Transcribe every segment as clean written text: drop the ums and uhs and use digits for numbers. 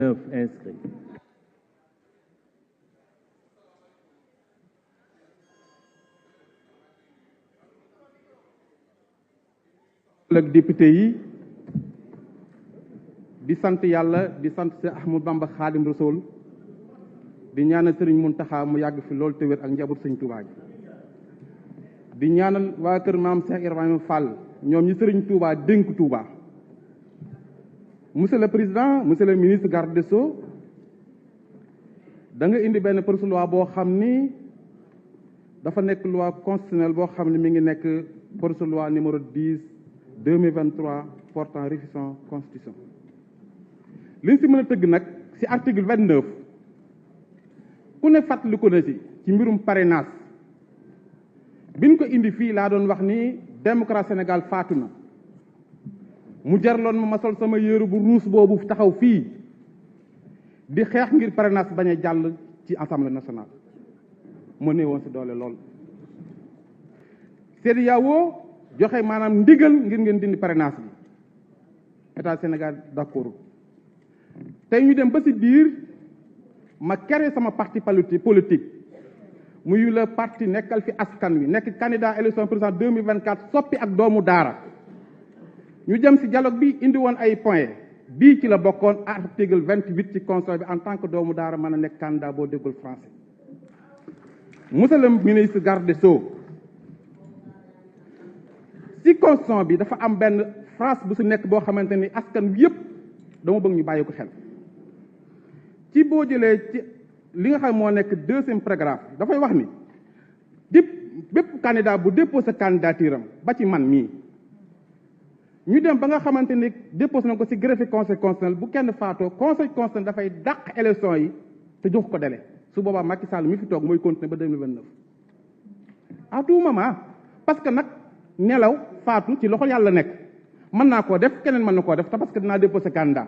9 inscrits. collègues député yi di sant yàlla di sant Seex Ahmadu Bamba Xaadim Rasuul di ñaanal Sëriñ Muntaxa mu yàgg fi loolu te wér ak njaboot Sëriñ Tuubaa di ñaanal waa kër maam Cheikh Ibrahima Fall ñoom ñi Sëriñ Tuubaa dénk Tuubaa. Monsieur le président monsieur le ministre garde des Sceaux da nga indi benn projet de loi boo xam ni dafa nekk loi constitutionnelle boo xam ne mi ngi nekk projet de loi numéro 10/2023 portant révision constitution. li ñu si mën a tëgg nag si article 29 ku ne fàttaliku na ci mbirum parrainage biñ ko indi fii laa doon wax ni démocratie Sénégal faatu na. mu jarloon ma sol sama yéeru bu ruus boobu taxaw fii di xeex ngir parrainage bañ a jàll ci assemblée nationale moo ne woon si doole lool. CEDEAO joxe maanaam ndigal ngir ngeen dindi parrainage bi état Sénégal d'accord tey ñu dem ba si biir ma créé sama parti politique muy le parti nekkal fi askan wi nekk candidat élection présidentielle 2024 soppi ak doomu daara. ñu jëm ci dialogue bi indi woon ay points bii ci la bokkoon article 28 ci constitution bi en tant que doomu daara mën a nekk candidat boo déggul français. monsieur le ministre garde des Sceaux ci constitution bi dafa am benn phrase bu ci nekk boo xamante ni askan wi yëpp dama bëgg ñu bàyyi ko xel ci boo jëlee ci li nga xam moo nekk 2e paragraphe dafay wax ni bépp candidat bu déposé candidature am ba ci man mii. ñu dem ba nga xamante ni déposé na ko ci greffe conseil constitutionnel bu kenn faatoo conseil constitutionnel dafay dàq élection yi te jox ko délai su boobaa Macky Sall mi fi toog mooy continuer ba 2029 à tout moment parce que nag nelaw faatu ci loxo yàlla nekk mën naa koo def keneen mën na koo def te parce que dinaa déposé candidat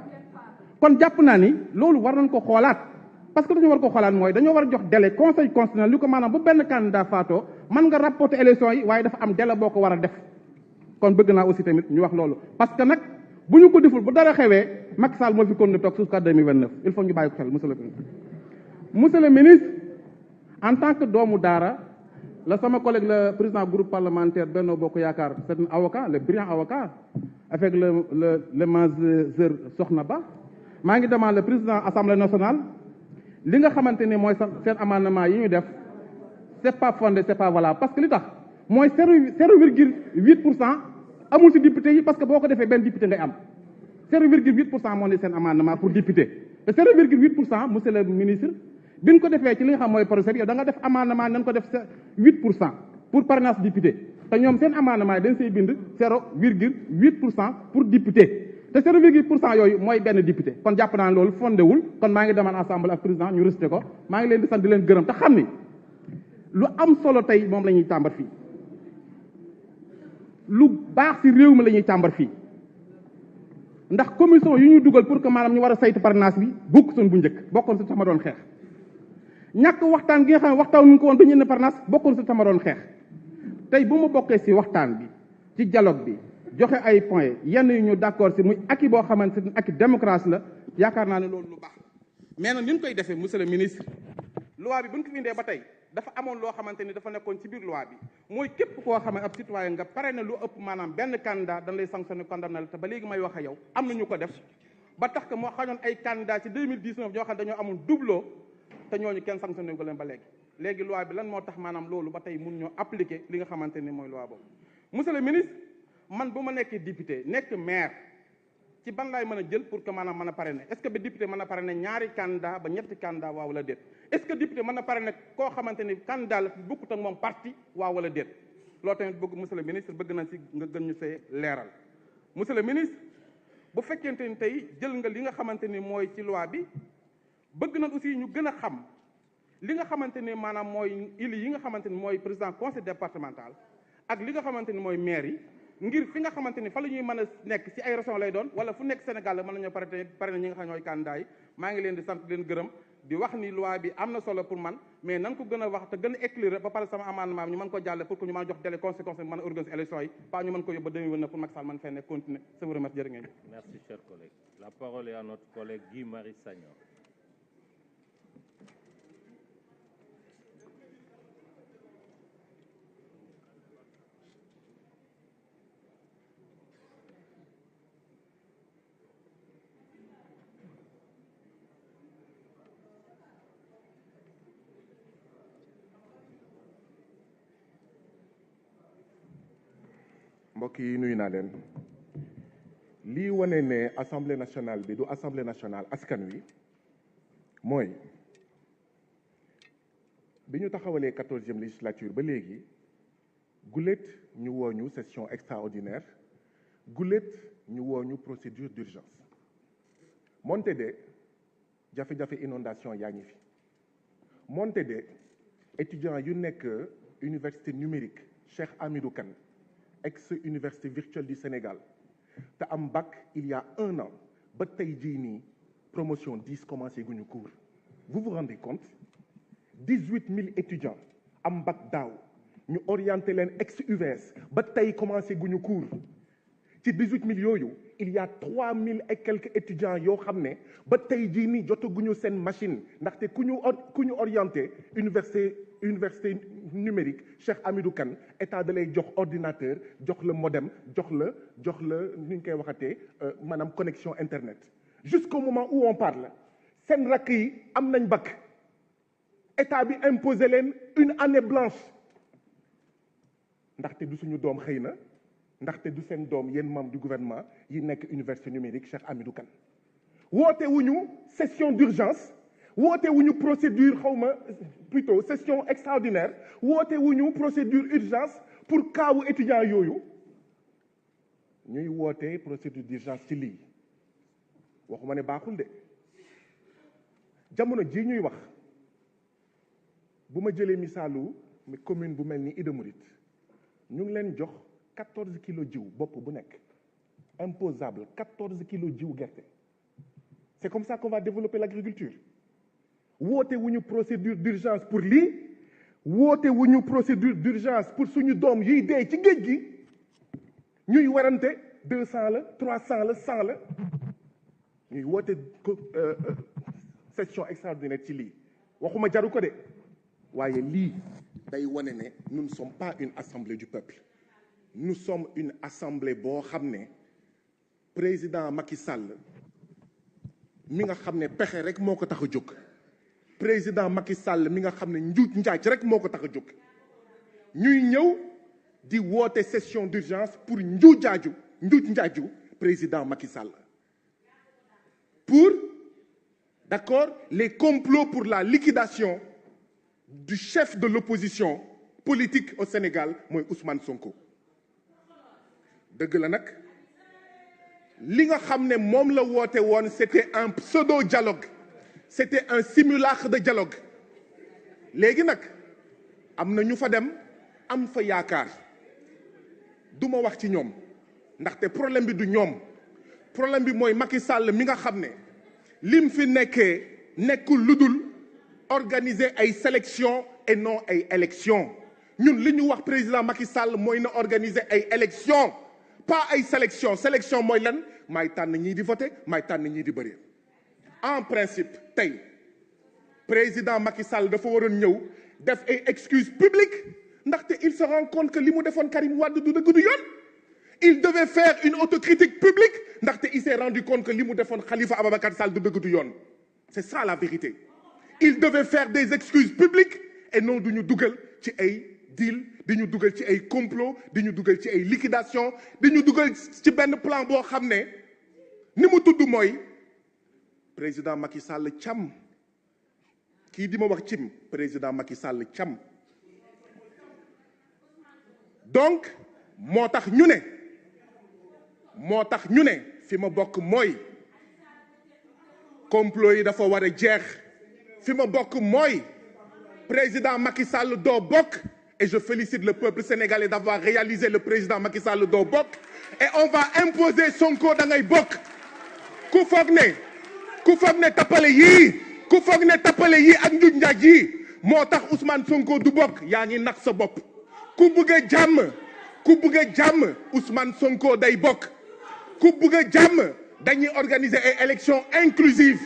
kon jàpp naa ni loolu war nañ ko xoolaat parce que dañu war ko xoolaat mooy dañoo war a jox délai conseil constitutionnel li ko maanaam bu benn candidat faatoo mën nga rapporter élection yi waaye dafa am délai boo ko war a def. kon bëgg naa aussi tamit ñu wax loolu parce que nag bu ñu ko deful bu dara xewee Macky Sall moo fi continuer toog jusqu'à 2029 il faut ñu bàyyi ko xel monsieur le ministre en tant que doomu daara la sama collègue le président groupe parlementaire Benno Bokk Yaakaar c'est un avocat le brillant avocat avec le majeur Soxna Ba maa ngi demande le président assemblée nationale li nga xamante ni mooy seen amendement yi ñu def c'est pas fondé c'est pas valable parce que li tax mooy 0,8% amul ci député yi parce que boo ko defee benn député ngay am 0,8% moo ne seen amendement pour député te 0,8% monsieur le ministre bi ñu ko defee ci li nga xam mooy projet bi yow da nga def amendement nañ ko def 8% pour parrainage député te ñoom seen amendement yi dañ say bind 0,8% pour député te 0,8% yooyu mooy benn député kon jàpp naa loolu fondé wul kon maa ngi demande assemblée ak président ñu rejeté ko maa ngi leen di sant di leen gërëm te xam ni lu am solo tey moom la ñuy tàmbar fii lu baax ci réew mi la ñuy càmbar fii ndax commission yu ñu dugal pour que maanaam ñu war a saytu parrainage bi bokk soon bu njëkk bokkoon si sama doon xeex ñàkk waxtaan gi nga xam ne waxtaan ñu ko woon ba ñu ne parrainage bokkoon si sama doon xeex tey bu ma bokkee si waxtaan bi ci dialogue bi joxe ay points yenn yu ñu d'accord si muy acquis boo xamante ne acquis démocratie la yaakaar naa ne loolu lu baax mais nag ni ñu koy defee monsieur le ministre loi bi bu ñu ko indee ba tey dafa amoon loo xamante ni dafa nekkoon ci biir loi bi mooy képp koo xam ne ab citoyen nga pare na lu ëpp maanaam benn candidat dañ lay sanctionné condamné la te ba léegi may wax ak yow am na ñu ko def ba tax que moo xañoon ay candidat ci 2019 ñoo xam ne dañoo amul doublon te ñooñu kenn sanctionné ko leen ba léegi loi bi lan moo tax maanaam loolu ba tey mun ñoo appliquer li nga xamante ni mooy loi boobu. monsieur le ministre man bu ma nekkee député nekk maire ci ban laay mën a jël pour que maanaam mën a parrainer est-ce que ba député mën a parrainer ñaari candidat ba ñetti candidat waaw wala déet est-ce que député mën a parrainer koo xamante ni candidat la bokkut ak moom parti waaw wala déet loolu tamit bëgg monsieur le ministre bëgg nañ si nga gën ñu see leeral. monsieur le ministre bu fekkente ni tey jël nga li nga xamante ni mooy ci loi bi bëgg nañ aussi ñu gën a xam li nga xamante ni maanaam mooy ili yi nga xamante ni mooy président conseil départemental ak li nga xamante ni mooy maire yi ngir fi nga xamante ni fa la ñuy mën a nekk ci ay région lay doon wala fu nekk Sénégal la mën nañoo pare na ñi nga xam ñooy candidat yi maa ngi leen di sant leen gërëm di wax ni loi bi am na solo pour man mais nan ko gën a wax te gën a éclairer ba pare sama amendement ñu mën ko jàlle pour que ñu mën a jox délai conséquence mën a organiser élection yi pas ñu mën ko yóbbu ba 2029 pour Macky Sall mën fee nekk continuer. Je vous remercie, jërë ngeen. Merci, cher collègue. La parole est à notre collègue Guy Marius Sagna. mbokk yi nuyu naa leen lii wane ne assemblée nationale bi du assemblée nationale askan wi mooy bi ñu taxawalee 14e législature ba léegi gulet ñu wooñu session extraordinaire gulet ñu wooñu procédure d'urgence moonte de jafe-jafe inondation yaa ngi fi moonte de étudiants yu nekk université numérique Cheikh Hamidou Kane ex-université virtuelle du Sénégal te am bac il y a 1 an ba tey jii nii promotion 10 commencé guñu cours vous vous rendez compte 18 000 étudiants am bac daaw ñu orienté leen ex-UVS ba tey commencé guñu cours ci 18 000 yooyu il y a 3 000 et quelques étudiants yoo xam ne ba tey jii nii jotaguñu seen machine ndaxte ku ñu orienté université numérique Cheikh Hamidou Kane état da lay jox ordinateur jox la modem jox la nu ñu koy waxatee maanaam connexion internet jusqu'au moment où on parle seen rakk yi am nañ bac état bi imposé leen une année blanche ndaxte du suñu doom xëy na ndaxte du seen doom yéen membre du gouvernement yi nekk université numérique Cheikh Hamidou Kane woote wuñu session d'urgence woote wuñu procédure plutôt session extraordinaire woote wuñu procédure urgence pour kaawu étudiants yooyu ñuy woote procédure d'urgence ci lii waxuma ne baaxul de jamono ji ñuy wax bu ma jëlee misaalu commune bu mel ni Ida Mouride ñu ngi leen jox 14 kilos jiw bopp bu nekk imposable 14 kilos jiw gerte c'est comme ça qu'on va développer l'agriculture woote wuñu procédure d'urgence pour lii woote wuñu procédure d'urgence pour suñu doom yiy dee ci géej gi ñuy warante 200 la 300 la 100 la ñuy woote session extraordinaire ci lii waxuma jaru ko de waaye lii day wane ne nous ne sommes pas une assemblée du peuple nous sommes une assemblée boo xam ne président Macky Sall mi nga xam ne pexe rek moo ko tax a jóg président Macky Sall mi nga xam ne njuuj njaaj rek moo ko tax a jóg ñuy ñëw di woote session d'urgence pour njuuj njaaju président Macky Sall pour d'accord les complots pour la liquidation du chef de l'opposition politique au Sénégal mooy Ousmane Sonko dëgg la nag li nga xam ne moom la woote woon c'était un pseudo dialogue c'était un simulacre de dialogue léegi nag am na ñu fa dem am fa yaakaar du ma wax ci ñoom ndaxte problème bi du ñoom problème bi mooy Macky Sall mi nga xam ne lim fi nekkul lu dul organiser ay sélection et non ay élection ñun li ñu wax président Macky Sall mooy na organiser ay élection pas ay sélection mooy lan maay tànn ñii di voter maay tànn ñii di bëri en principe tey président Macky Sall dafa waroon ñëw def ay excuses publiques ndaxte il se rend compte que li mu defoon Karim Wade du dëgg du yoon il devait faire une autocritique publique ndaxte il s'est rendu compte que li mu defoon Khalifa Ababacar Sall du dëgg du yoon c'est ça la vérité il devait faire des excuses publiques et non du ñu dugal ci ay deal di ñu dugal ci ay complot di ñu dugal ci ay liquidation di ñu dugal ci benn plan boo xam ne ni mu tudd mooy président Macky Sall cam kii di ma wax cim président Macky Sall cam donc moo tax ñu ne fi ma bokk mooy complot yi dafa war a jeex fi ma bokk mooy président Macky Sall doo bokk et je félicite le peuple sénégalais d'avoir réalisé le président Macky Sall doo bokk et on va imposer Sonko da ngay bokk ku foog ne tappale yii ku foog ne tappale yi ak njuñ njaaj yi moo tax Ousmane Sonko du bokk yaa ngi nax sa bopp ku bëgg a jàmm Ousmane Sonko day bokk ku bëgg a jàmm dañuy organiser ay élections inclusives.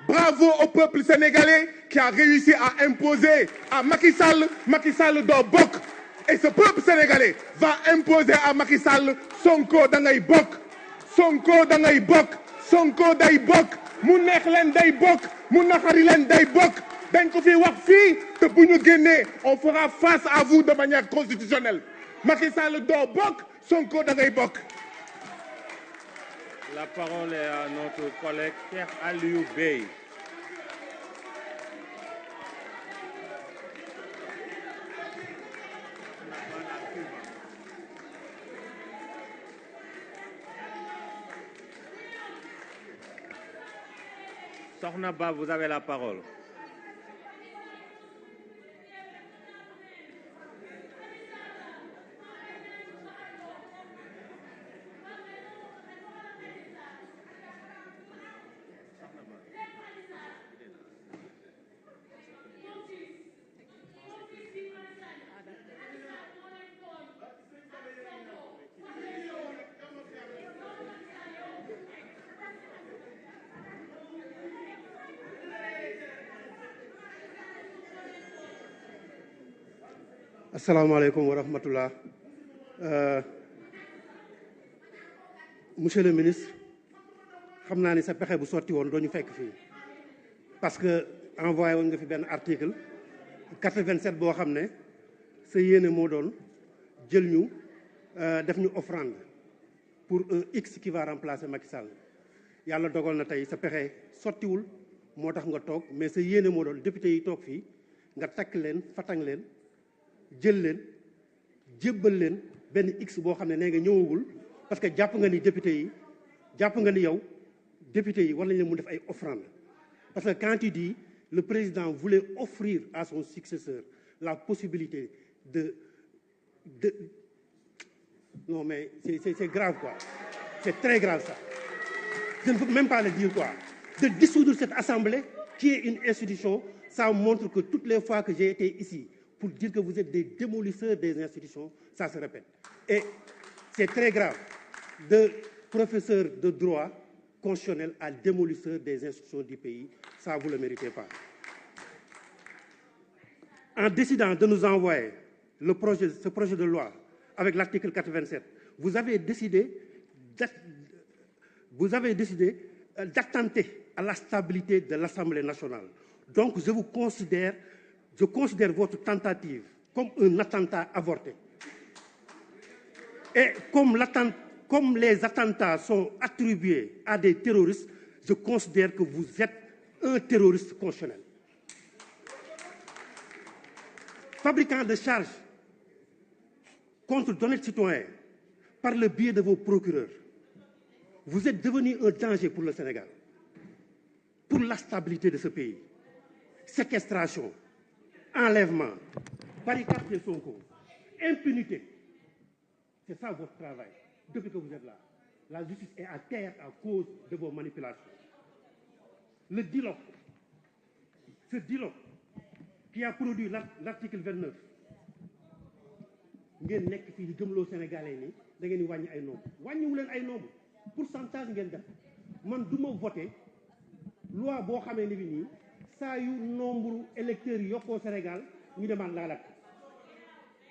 Bravo au peuple sénégalais qui a réussi à imposer à Macky Sall doo bokk et ce peuple sénégalais va imposer à Macky Sall Sonko da ngay bokk Sonko da ngay bokk Sonko day bokk mu neex leen day bokk mu naxari leen day bokk dañ ko fi wax fii te bu ñu génnee on fera face à vous de manière constitutionnelle Macky Sall doo bokk Sonko da ngay bokk. La parole est à notre collègue Cheikh Aliou Bey. Sokhna Ba, vous avez la parole. asalaamaaleykum wa rahmatullah monsieur le ministre xam naa ni sa pexe bu sotti woon doo ñu fekk fii parce que envoyé woon nga fi benn article 87 boo xam ne sa yéene moo doon jël ñu def ñu offrande pour un X qui va remplacer Macky Sall yàlla dogal na tey sa pexe sottiwul moo tax nga toog mais sa yéene moo doon député yi toog fii nga takk leen fatang leen jël leen jébbal leen benn X boo xam ne nee nga ñëwagul parce que jàpp nga ni député yi war nañ leen mu def ay offrande parce que quand tu dis le président voulait offrir à son successeur la possibilité de non mais c'est grave quoi c'est très grave ça je ne peux même pas le dire quoi de dissoudre cette assemblée qui est une institution. Ça montre que toutes les fois que j'ai été ici pour dire que vous êtes des démolisseurs des institutions, ça se répète. Et c'est très grave de professeur de droit constitutionnel à démolisseur des institutions du pays. Ça, vous ne le méritez pas. En décidant de nous envoyer ce projet de loi avec l'article 87, vous avez décidé d'attenter à la stabilité de l'Assemblée nationale. Donc, je considère votre tentative comme un attentat avorté. Et comme les attentats sont attribués à des terroristes, je considère que vous êtes un terroriste constitutionnel. Fabricant de charges contre d'honnêtes citoyens par le biais de vos procureurs, vous êtes devenu un danger pour le Sénégal, pour la stabilité de ce pays. Séquestration, enlèvement, barricade de Sonko, impunité. C'est ça votre travail depuis que vous êtes là. La justice est à terre à cause de vos manipulations. Le DILOC, ce DILOC qui a produit l'article 29, ngeen nekk fii di gëmloo Sénégalais ni da ngeen di wàññi ay nombre wàññiwu leen ay nombre pourcentage ngeen def man du ma voté loi boo xamee ni bi nii saa yu nombre électeurs yi yokkoo Sénégal ñu demande la date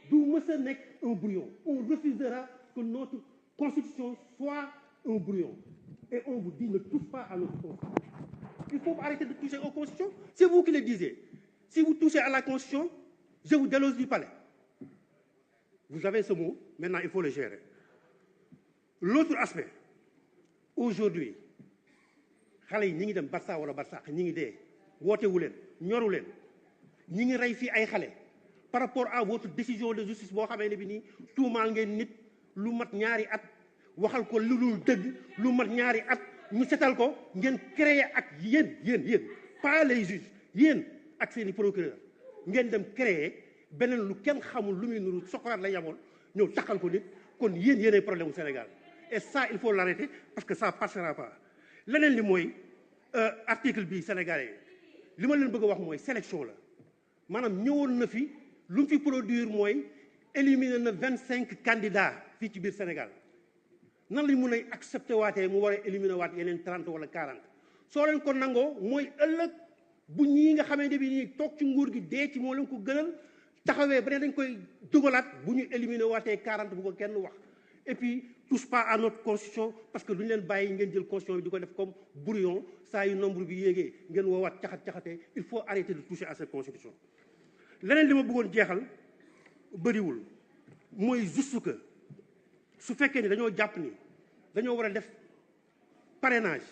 du mës a nekk un brouillon. On refusera que notre constitution soit un brouillon et on vous dit ne touche pas à notre constitution. Il faut arrêter de toucher aux constitutions. C'est vous qui le disiez. Si vous touchez à la constitution, je vous déloge du palais. Vous avez ce mot, maintenant il faut le gérer. L'autre aspect, aujourd'hui, xale yi ñi ngi dem Barça wala Barsaq ñi ngi dee wootewu leen ñoru leen ñi ngi rey fii ay xale par rapport à votre décision de justice boo xamee ne bi nii tuumaal ngeen nit lu mat ñaari at waxal ko lu dul dëgg lu mat ñaari at ñu setal ko ngeen créer ak yéen pas les juges yéen ak seeni procureur ngeen dem créer beneen lu kenn xamul lu muy nuru soxoraat la yamoon ñëw taxal ko nit kon yéenay problème au Sénégal et ça il faut l'arrêter parce que ça passera pas leneen li mooy article bi sénégalais li ma leen bëgg a wax mooy sélection la maanaam ñëwoon na fi lu mu fi produire mooy éliminer na 25 candidats fii ci biir Sénégal nan lañ mun a accepté waatee mu war a éliminer waat yeneen 30 wala 40 soo leen ko nangoo mooy ëllëg bu ñii nga xamante bi nii toog ci nguur gi dee ci moo leen ko gënal taxawee ba ne dañ koy dugalaat bu ñu éliminer waatee 40 bu ko kenn wax et puis touche pas à notre constitution parce que duñu leen bàyyi ngeen jël constitution bi di ko def comme brouillon saa yu nombre bi yéegee ngeen woowaat caxat-caxatee il faut arrêter de toucher à cette constitution leneen li ma bëggoon jeexal bëriwul mooy juste que su fekkee ni dañoo jàpp ni dañoo war a def parrainage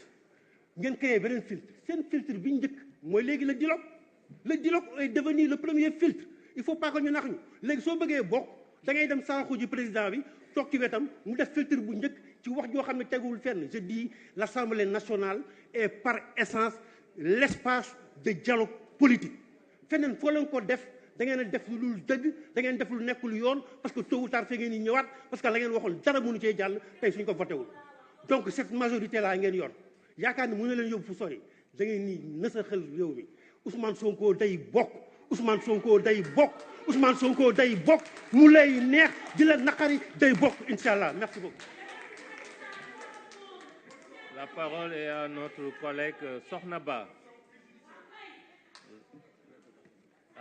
ngeen créé beneen filtre seen filtre bi njëkk mooy léegi le dialogue est devenu le premier filtre il faut pas que ñu nax ñu léegi soo bëggee bokk da ngay dem saraxu ji président bi toog ci wetam mu def filtre bu njëkk ci wax joo xam ne teguwul fenn je dis l'Assemblée nationale est par essence l'espace de dialogue politique feneen foo leen ko def da ngeen a def lu dul dëgg da ngeen def lu nekkul yoon parce que tôt ou tard fee ngeen di ñëwaat parce que la ngeen waxoon dara mënu cee jàll tey suñ ko voté wul donc cette majorité là ngeen yor yaakaar ni mën na leen yóbbu fu sori da ngeen ni nësaxal réew mi Ousmane Sonko day bokk Ousmane Sonko day bokk Ousmane Sonko day bokk mu lay neex di la naqari day bokk incha allah merci beaucoup. La parole est à notre collègue Sokhna Ba.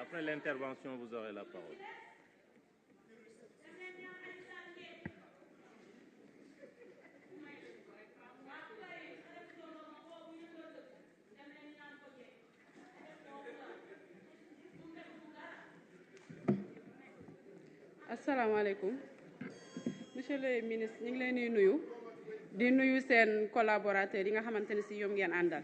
Après l'intervention, vous aurez la parole. asalaamaaleykum monsieur le ministre ñu ngi leen di nuyu seen collaborateurs yi nga xamante ne si ñoom ngeen àndal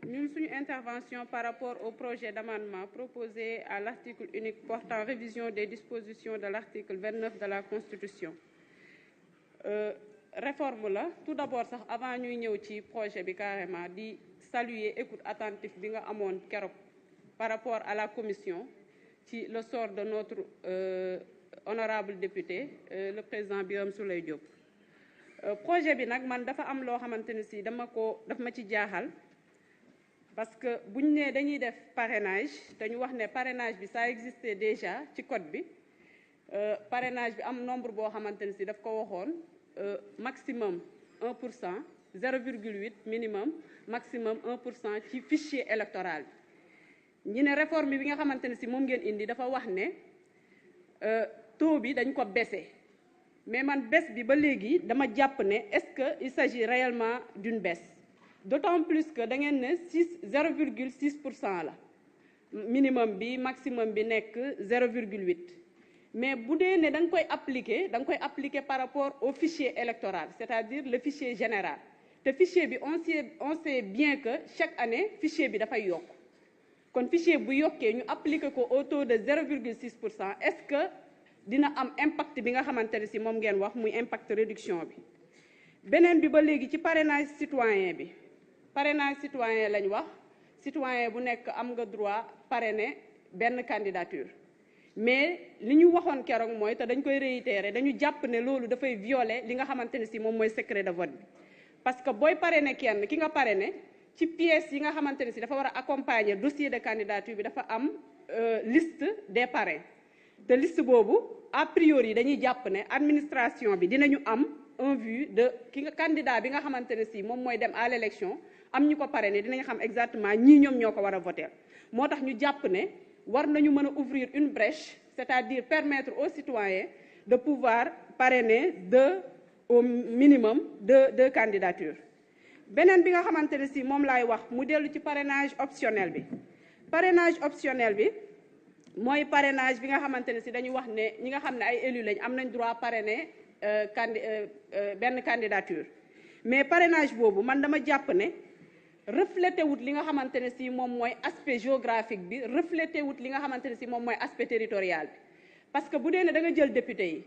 ñun suñu intervention par rapport au projet d'amendement proposé à l'article unique portant révision des dispositions de l'article 29 de la Constitution réforme la tout d'abord sax avant ñuy ñëw ci projet bi carrément di saluer écoute attentive bi nga amoon keroog par rapport à la commission ci le sort de notre honorable député le président Birame Souleye Diop projet bi nag man dafa am loo xamante ne si daf ma ci jaaxal parce que buñ ne dañuy def parrainage dañu wax ne parrainage bi ça existait déjà ci code bi parrainage bi am nombre boo xamante ne si daf ko waxoon maximum 1% 0,8 minimum maximum 1% ci fichier électoral bi ñi ne réforme bi nga xamante ne si moom ngeen indi dafa wax ne taux bi dañ ko baissé mais man baisse bi ba léegi dama jàpp ne est-ce que il s'agit réellement d'une baisse d'autant plus que da ngeen ne 0,6% la minimum bi maximum bi nekk 0,8 mais bu dee ne da nga koy appliquer par rapport au fichier électoral c'est-à-dire le fichier général te fichier bi on sait bien que chaque année fichier bi dafay yokk kon fichier bu yokkee ñu appliquer ko au taux de 0,6% est-ce que dina am impact bi nga xamante ne si moom ngeen wax muy impact réduction bi beneen bi ba léegi ci parrainage citoyen lañ wax citoyen bu nekk am nga droit parrainer benn candidature mais li ñu waxoon keroog mooy te dañ koy réitérer dañu jàpp ne loolu dafay violer li nga xamante ne si moom mooy secret de vote bi parce que booy parrainer kenn ki nga parrainer ci pièces yi nga xamante ne si dafa war a accompagner dossier de candidature bi dafa am liste des parrains te liste boobu a priori dañuy jàpp ne administration bi dinañu am un vue de ki nga candidat bi nga xamante ne si moom mooy dem à l'élection am ñu ko parrainé dinañ xam exactement ñii ñoom ñoo ko war a voter moo tax ñu jàpp ne war nañu mën a ouvrir une brèche c'est-à-dire permettre aux citoyens de pouvoir parrainer au minimum deux candidatures beneen bi nga xamante ne si moom laay wax mu dellu ci parrainage optionnel bi mooy parrainage bi nga xamante ne si dañu wax ne ñi nga xam ne ay élus lañ am nañ droit parrainer benn candidature mais parrainage boobu man dama jàpp ne reflété wut li nga xamante ne si moom mooy aspect géographique bi reflété wut li nga xamante ne si moom mooy aspect territorial bi parce que bu dee ne da nga jël député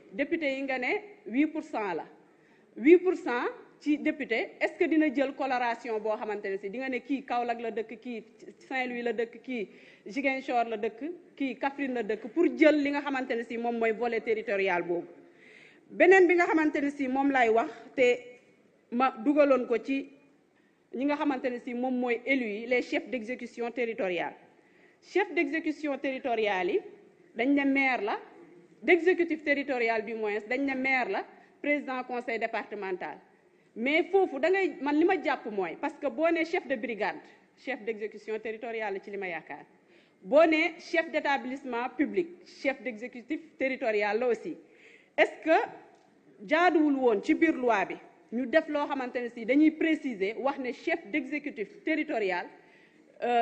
yi nga ne 8% la 8% ci député est-ce que dina jël coloration boo xamante ne si di nga ne kii Kaolack la dëkk kii Saint-Louis la dëkk kii Ziguinchor la dëkk kii Kaffrine la dëkk pour jël li nga xamante ne si moom mooy volet territorial boobu beneen bi nga xamante ne si moom laay wax te ma dugaloon ko ci ñi nga xamante ne si moom mooy élus yi les chefs d'exécution territoriale chef d'exécution territoriale yi dañ ne maire la d'exécutif territorial du moins dañ ne maire la président conseil départemental mais foofu da ngay man li ma jàpp mooy parce que boo nee chef de brigade chef d'exécution territoriale la ci li ma yaakaar boo nee chef d'établissement public chef d'exécutif territorial la aussi est-ce que jaaduwul woon ci biir loi bi ñu def loo xamante ne si dañuy préciser wax ne chef d'exécutif territorial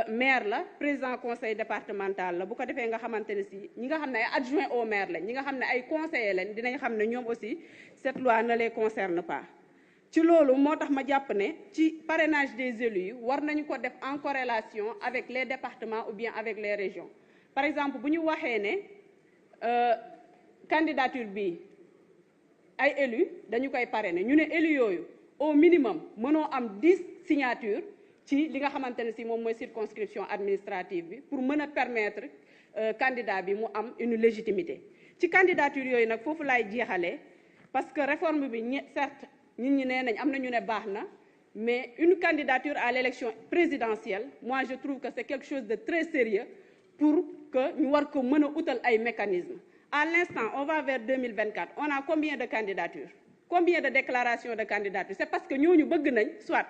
maire la président conseil départemental la bu ko defee nga xamante ne si ñi nga xam ne ay adjoint au maire lañ ñi nga xam ne ay conseillers lañ dinañ xam ne ñoom aussi cette loi ne les concerne pas ci loolu moo tax ma jàpp ne ci parrainage des élus yi war nañu ko def en corrélation avec les départements ou bien avec les régions par exemple bu ñu waxee ne candidature bi ay élus dañu koy parrainer ñu ne élus yooyu au minimum mënoo am 10 signatures ci li nga xamante ne si moom mooy circonscription administrative bi pour mën a permettre candidat bi mu am une légitimité ci candidature yooyu nag foofu laay jeexalee parce que réforme bi certes nit ñi nee nañ am na ñu ne baax na mais une candidature à l'élection présidentielle moi je trouve que c'est quelque chose de très sérieux pour que ñu war ko mën a utal ay mécanismes à l'instant on va vers 2024 on a combien de candidatures combien de déclarations de candidature c'est parce que ñooñu bëgg nañ soit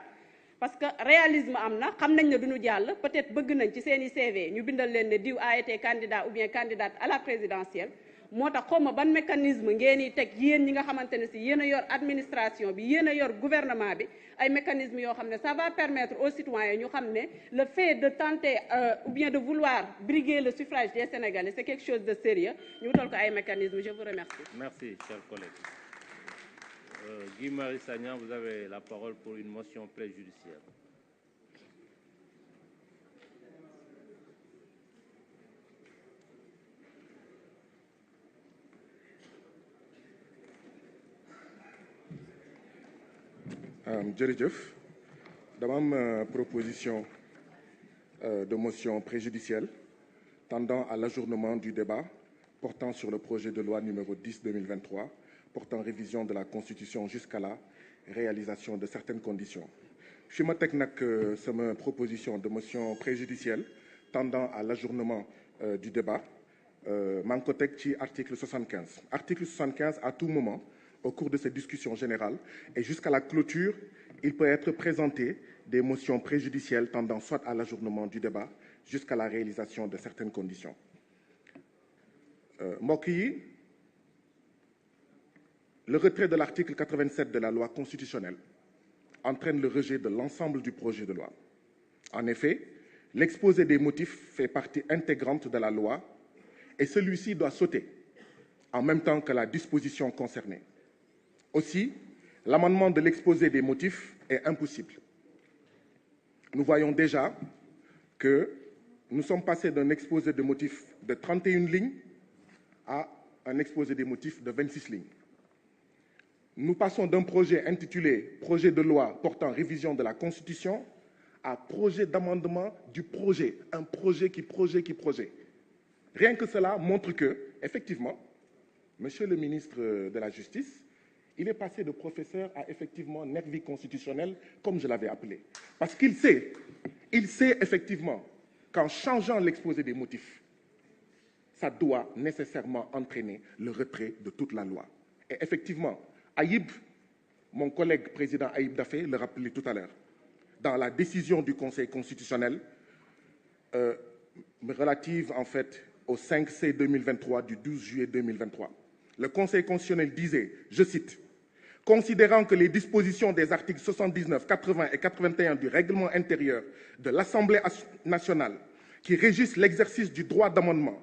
parce que réalisme am na xam nañ ne duñu jàll peut-être bëgg nañ ci seeni CV ñu bindal leen ne diw a été candidat ou bien candidate à la présidentielle moo tax xawma ban mécanisme ngeen di teg yéen ñi nga xamante ne si yéen a yor administration bi yéen a yor gouvernement bi ay mécanismes yoo xam ne ça va permettre aux citoyens ñu xam ne le fait de tenter ou bien de vouloir briguer le suffrage des Sénégalais c'est quelque chose de sérieux ñu wutal ko ay mécanismes je vous remercie. Merci, chers collègues. Guy Marius Sagna, vous avez la parole pour une motion préjudicielle. jërëjëf dama am proposition de motion préjudicielle tendant à l'ajournement du débat portant sur le projet de loi numéro 10/2023 portant révision de la Constitution jusqu'à la réalisation de certaines conditions. fi ma teg nag sama proposition de motion préjudicielle tendant à l'ajournement du débat maa ngi ko teg ci article 75. Article 75, à tout moment, au cours de cette discussion générale et jusqu'à la clôture, il peut être présenté des motions préjudicielles tendant soit à l'ajournement du débat jusqu'à la réalisation de certaines conditions. Mbokk yi, le retrait de l'article 87 de la loi constitutionnelle entraîne le rejet de l'ensemble du projet de loi. En effet, l'exposé des motifs fait partie intégrante de la loi et celui-ci doit sauter en même temps que la disposition concernée. Aussi, l'amendement de l'exposé des motifs est impossible. Nous voyons déjà que nous sommes passés d'un exposé de motifs de 31 lignes à un exposé des motifs de 26 lignes. Nous passons d'un projet intitulé « Projet de loi portant révision de la Constitution » à projet d'amendement du projet, un projet qui projet. Rien que cela montre que, effectivement, Monsieur le ministre de la Justice, il est passé de professeur à effectivement nervi constitutionnel, comme je l'avais appelé. Parce qu'il sait effectivement qu'en changeant l'exposé des motifs, ça doit nécessairement entraîner le retrait de toute la loi. Et effectivement, Aïb, mon collègue président Aïb Dafé, le rappelait tout à l'heure, dans la décision du Conseil constitutionnel relative en fait au 5C 2023 du 12 juillet 2023. Le Conseil constitutionnel disait, je cite, « Considérant que les dispositions des articles 79, 80 et 81 du règlement intérieur de l'Assemblée nationale qui régissent l'exercice du droit d'amendement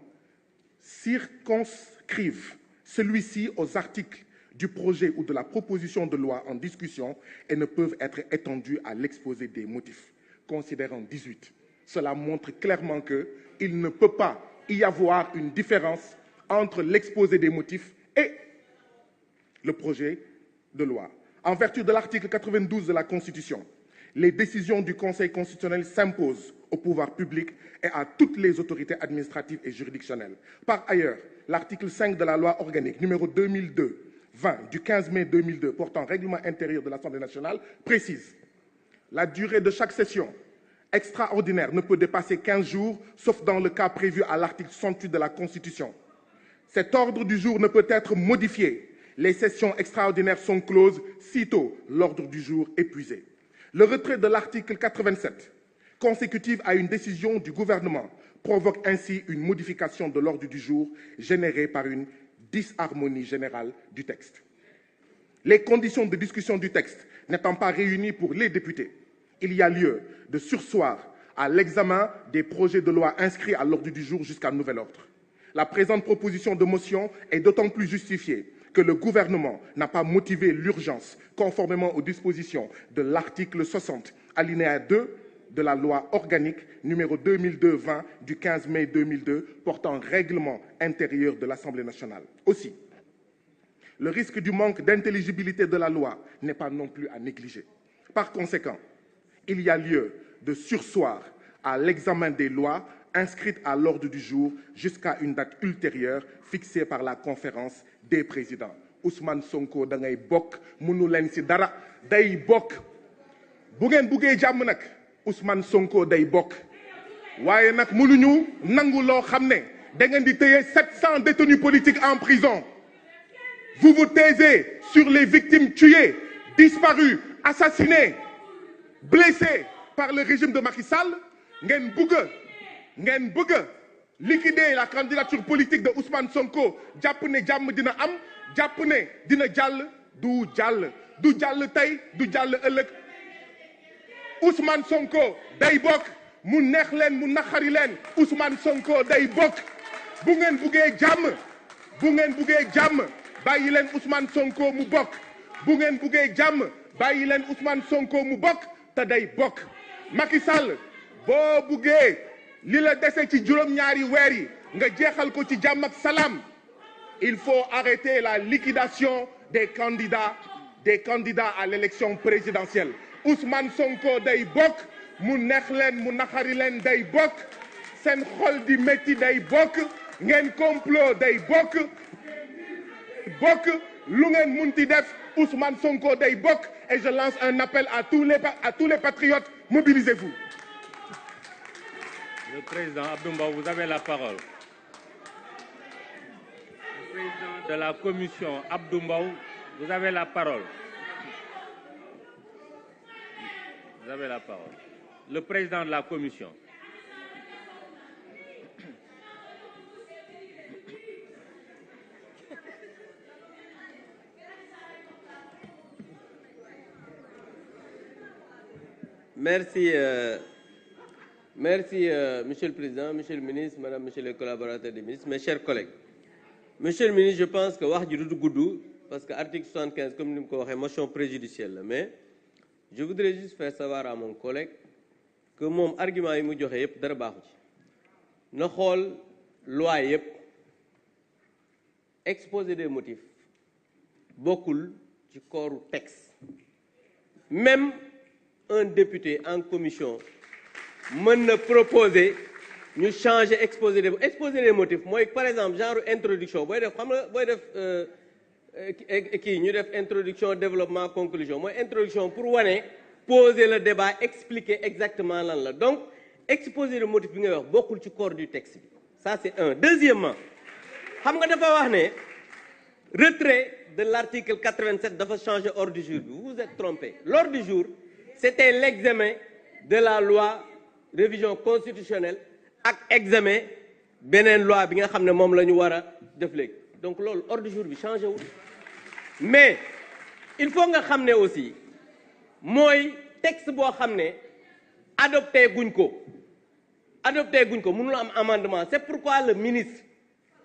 circonscrivent celui-ci aux articles du projet ou de la proposition de loi en discussion et ne peuvent être étendus à l'exposé des motifs. » Considérant 18. Cela montre clairement qu'il ne peut pas y avoir une différence entre l'exposé des motifs et le projet de loi. En vertu de l'article 92 de la Constitution, les décisions du Conseil constitutionnel s'imposent au pouvoir public et à toutes les autorités administratives et juridictionnelles. Par ailleurs, l'article 5 de la loi organique numéro 2002-20 du 15 mai 2002 portant règlement intérieur de l'Assemblée nationale précise La durée de chaque session extraordinaire ne peut dépasser 15 jours, sauf dans le cas prévu à l'article 68 de la Constitution. Cet ordre du jour ne peut être modifié. Les sessions extraordinaires sont closes sitôt l'ordre du jour épuisé. Le retrait de l'article 87, consécutif à une décision du gouvernement, provoque ainsi une modification de l'ordre du jour générée par une disharmonie générale du texte. Les conditions de discussion du texte n'étant pas réunies pour les députés, il y a lieu de surseoir à l'examen des projets de loi inscrits à l'ordre du jour jusqu'à nouvel ordre. La présente proposition de motion est d'autant plus justifiée que le gouvernement n'a pas motivé l'urgence conformément aux dispositions de l'article 60, alinéa 2 de la loi organique numéro 2002-20 du 15 mai 2002 portant règlement intérieur de l'Assemblée nationale. Aussi, le risque du manque d'intelligibilité de la loi n'est pas non plus à négliger. Par conséquent, il y a lieu de surseoir à l'examen des lois inscrites à l'ordre du jour jusqu'à une date ultérieure fixée par la conférence des présidents. Ousmane Sonko da ngay bokk mënu leen ci dara day bokk bu ngeen buggee jàmm nag Ousmane Sonko day bokk waaye nag mënuñu nangu loo xam ne da ngeen di téye 700 détenus politiques en prison. Vous vous taisez sur les victimes tuées, disparues, assassinées, blessées par le régime de Macky Sall. ngeen bëgg liquider la candidature politique de Ousmane Sonko jàpp ne jàmm dina am jàpp ne dina jàll du jàll tey du jàll ëllëg Ousmane Sonko day bokk mu neex leen mu naxari leen Ousmane Sonko day bokk bu ngeen buggee jàmm bàyyi leen Ousmane Sonko mu bokk bu ngeen buggee jàmm bàyyi leen Ousmane Sonko mu bokk te day bokk Macky Sall boo buggee li la dese ci juróom-ñaari weer yi nga jeexal ko ci jàmm ak salaam il faut arrêter la liquidation des candidats à l'élection présidentielle Ousmane Sonko day bokk mu neex leen mu naxari leen day bokk seen xol di métti day bokk ngeen complot day bokk lu ngeen munti def Ousmane Sonko day bokk et je lance un appel à tous les patriotes mobilisez-vous. Le président Abdou Mbow, vous avez la parole. Le président de la commission Abdou Mbow, vous avez la parole. Vous avez la parole. Le président de la commission. Merci, Monsieur le Président, Monsieur le Ministre, Madame, Monsieur les collaborateurs des ministres, mes chers collègues. Monsieur le Ministre, je pense que wax ji du gudd parce que article 75 comme ni mu ko waxee motion préjudicielle la mais je voudrais juste faire savoir à mon collègue que moom argument yi mu joxe yëpp dara baaxu ci na xool loi yëpp exposé des motifs bokkul ci kooru texte même un député en commission mën na proposer ñu changer exposer des motifs mooy par exemple genre introduction booy def xam nga booy def kii ñu def introduction développement conclusion mooy introduction pour wane poser le débat expliquer exactement lan la donc exposer des motifs bi ngay wax bokkul ci corps du texte bi ça c'est un. Deuxièmement xam nga dafa wax ne retrait de l'article 87 dafa changer ordre du jour bi vous vous êtes trompé l'ordre du jour c'était l'examen de la loi révision constitutionnelle ak examen beneen loi bi nga xam ne moom la ñu war a def léegi donc loolu ordre du jour bi changé wul mais il faut nga xam ne aussi mooy texte boo xam ne adopté guñ ko mënul am amendement c'est pourquoi le ministre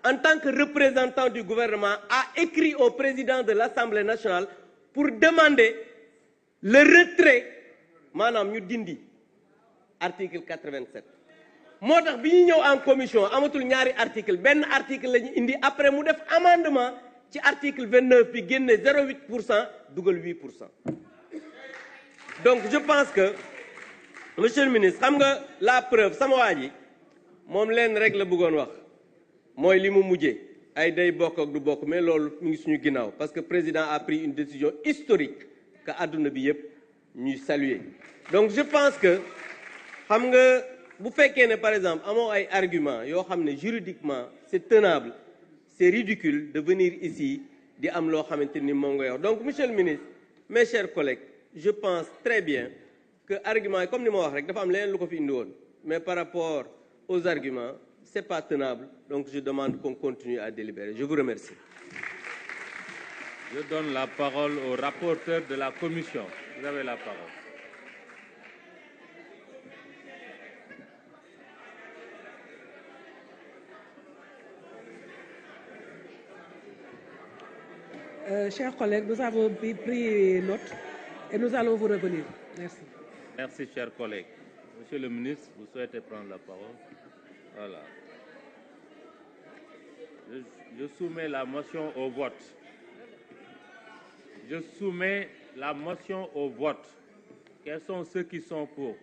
en tant que représentant du gouvernement a écrit au président de l'Assemblée nationale pour demander le retrait maanaam ñu dindi article 87 moo tax bi ñu ñëw en commission amatul ñaari article benn article la ñu indi après mu def amendement ci article 29 bi génne 0,8% dugal 8%. Donc je pense que monsieur le ministre xam nga la preuve sama waa ji moom leen rek la bëggoon wax mooy li mu mujjee ay day bokk ak du bokk mais loolu mu ngi suñu ginnaaw parce que président a pris une décision historique que àdduna bi yëpp ñuy saluer. Donc je pense que xam nga bu fekkee ne par exemple amoo ay arguments yoo xam ne juridiquement c'est tenable, c'est ridicule de venir ici di am loo xamante ni moom nga wax. Donc monsieur le ministre, mes chers collègues, je pense très bien que argument yi comme ni ma wax rek dafa am leneen lu ko fi indi woon, mais par rapport aux arguments c'est pas tenable, donc je demande qu'on continue à délibérer. Je vous remercie. Je donne la parole au rapporteur de la commission. Vous avez la parole. Chers collègues, nous avons pris note et nous allons vous revenir. Merci. Merci, chers collègues. Monsieur le ministre, vous souhaitez prendre la parole? Voilà. Je soumets la motion au vote. Je soumets la motion au vote. Quels sont ceux qui sont pour?